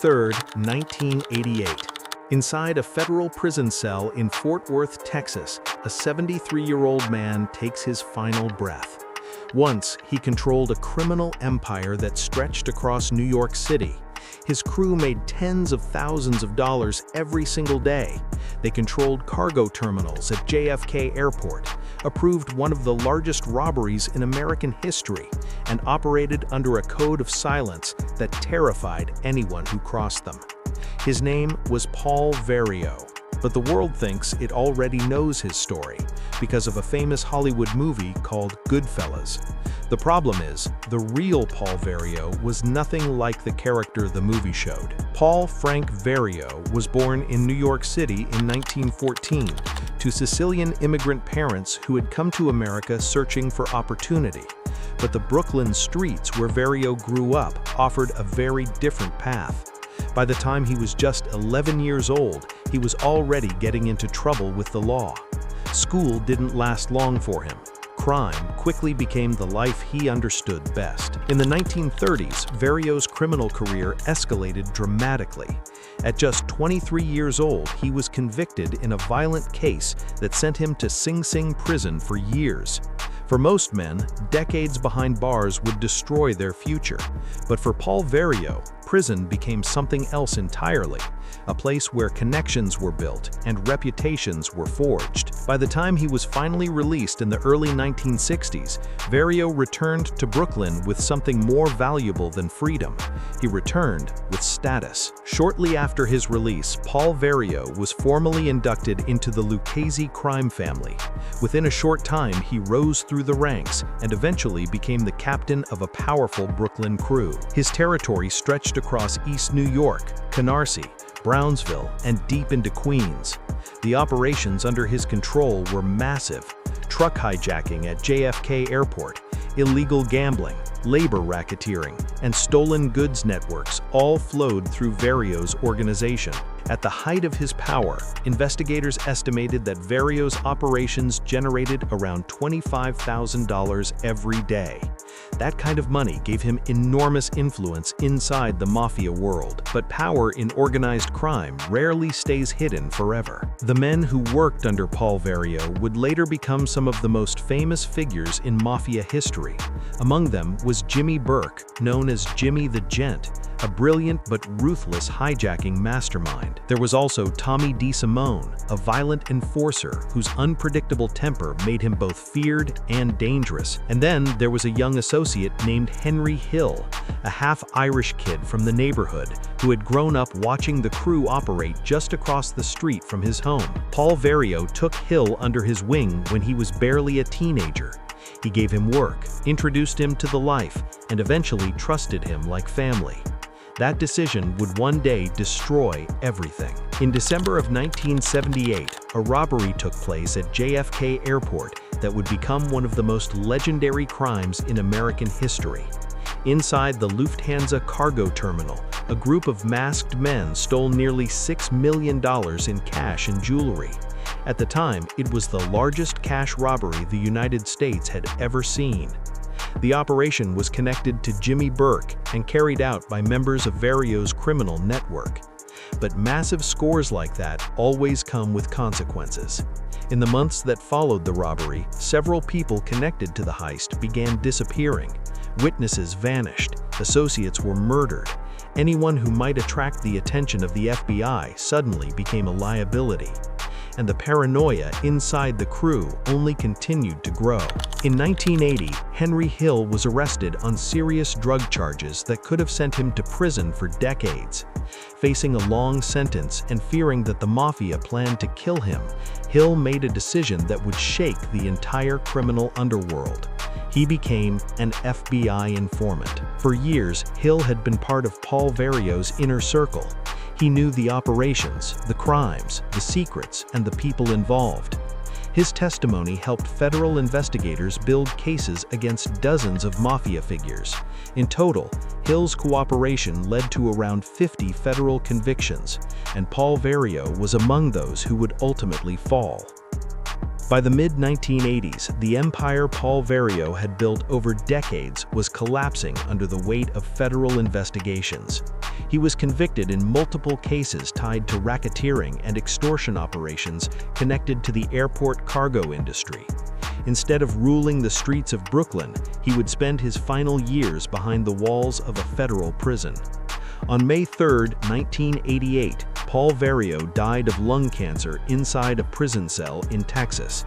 3, 1988. Inside a federal prison cell in Fort Worth, Texas, a 73-year-old man takes his final breath. Once, he controlled a criminal empire that stretched across New York City. His crew made tens of thousands of dollars every single day. They controlled cargo terminals at JFK Airport, approved one of the largest robberies in American history, and operated under a code of silence that terrified anyone who crossed them. His name was Paul Vario, but the world thinks it already knows his story because of a famous Hollywood movie called Goodfellas. The problem is, the real Paul Vario was nothing like the character the movie showed. Paul Frank Vario was born in New York City in 1914 to Sicilian immigrant parents who had come to America searching for opportunity. But the Brooklyn streets where Vario grew up offered a very different path. By the time he was just 11 years old, he was already getting into trouble with the law. School didn't last long for him. Crime quickly became the life he understood best. In the 1930s, Vario's criminal career escalated dramatically. At just 23 years old, he was convicted in a violent case that sent him to Sing Sing prison for years. For most men, decades behind bars would destroy their future. But for Paul Vario, prison became something else entirely, a place where connections were built and reputations were forged. By the time he was finally released in the early 1960s, Vario returned to Brooklyn with something more valuable than freedom. He returned with status. Shortly after his release, Paul Vario was formally inducted into the Lucchese crime family. Within a short time, he rose through the ranks and eventually became the captain of a powerful Brooklyn crew. His territory stretched across East New York, Canarsie, Brownsville, and deep into Queens. The operations under his control were massive: truck hijacking at JFK Airport, illegal gambling, labor racketeering, and stolen goods networks all flowed through Vario's organization. At the height of his power, investigators estimated that Vario's operations generated around $25,000 every day. That kind of money gave him enormous influence inside the Mafia world. But power in organized crime rarely stays hidden forever. The men who worked under Paul Vario would later become some of the most famous figures in Mafia history. Among them was Jimmy Burke, known as Jimmy the Gent, a brilliant but ruthless hijacking mastermind. There was also Tommy DeSimone, a violent enforcer whose unpredictable temper made him both feared and dangerous. And then there was a young associate named Henry Hill, a half-Irish kid from the neighborhood who had grown up watching the crew operate just across the street from his home. Paul Vario took Hill under his wing when he was barely a teenager. He gave him work, introduced him to the life, and eventually trusted him like family. That decision would one day destroy everything. In December of 1978, a robbery took place at JFK Airport that would become one of the most legendary crimes in American history. Inside the Lufthansa cargo terminal, a group of masked men stole nearly $6 million in cash and jewelry. At the time, it was the largest cash robbery the United States had ever seen. The operation was connected to Jimmy Burke and carried out by members of Vario's criminal network. But massive scores like that always come with consequences. In the months that followed the robbery, several people connected to the heist began disappearing. Witnesses vanished, associates were murdered. Anyone who might attract the attention of the FBI suddenly became a liability. And the paranoia inside the crew only continued to grow. In 1980, Henry Hill was arrested on serious drug charges that could have sent him to prison for decades. Facing a long sentence and fearing that the Mafia planned to kill him, Hill made a decision that would shake the entire criminal underworld. He became an FBI informant. For years, Hill had been part of Paul Vario's inner circle. He knew the operations, the crimes, the secrets, and the people involved. His testimony helped federal investigators build cases against dozens of Mafia figures. In total, Hill's cooperation led to around 50 federal convictions, and Paul Vario was among those who would ultimately fall. By the mid-1980s, the empire Paul Vario had built over decades was collapsing under the weight of federal investigations. He was convicted in multiple cases tied to racketeering and extortion operations connected to the airport cargo industry. Instead of ruling the streets of Brooklyn, he would spend his final years behind the walls of a federal prison. On May 3, 1988, Paul Vario died of lung cancer inside a prison cell in Texas.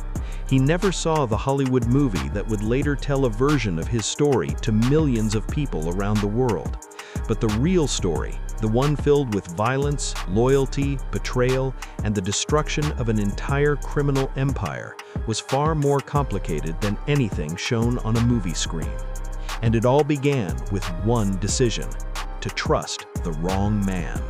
He never saw the Hollywood movie that would later tell a version of his story to millions of people around the world. But the real story, the one filled with violence, loyalty, betrayal, and the destruction of an entire criminal empire, was far more complicated than anything shown on a movie screen. And it all began with one decision: to trust the wrong man.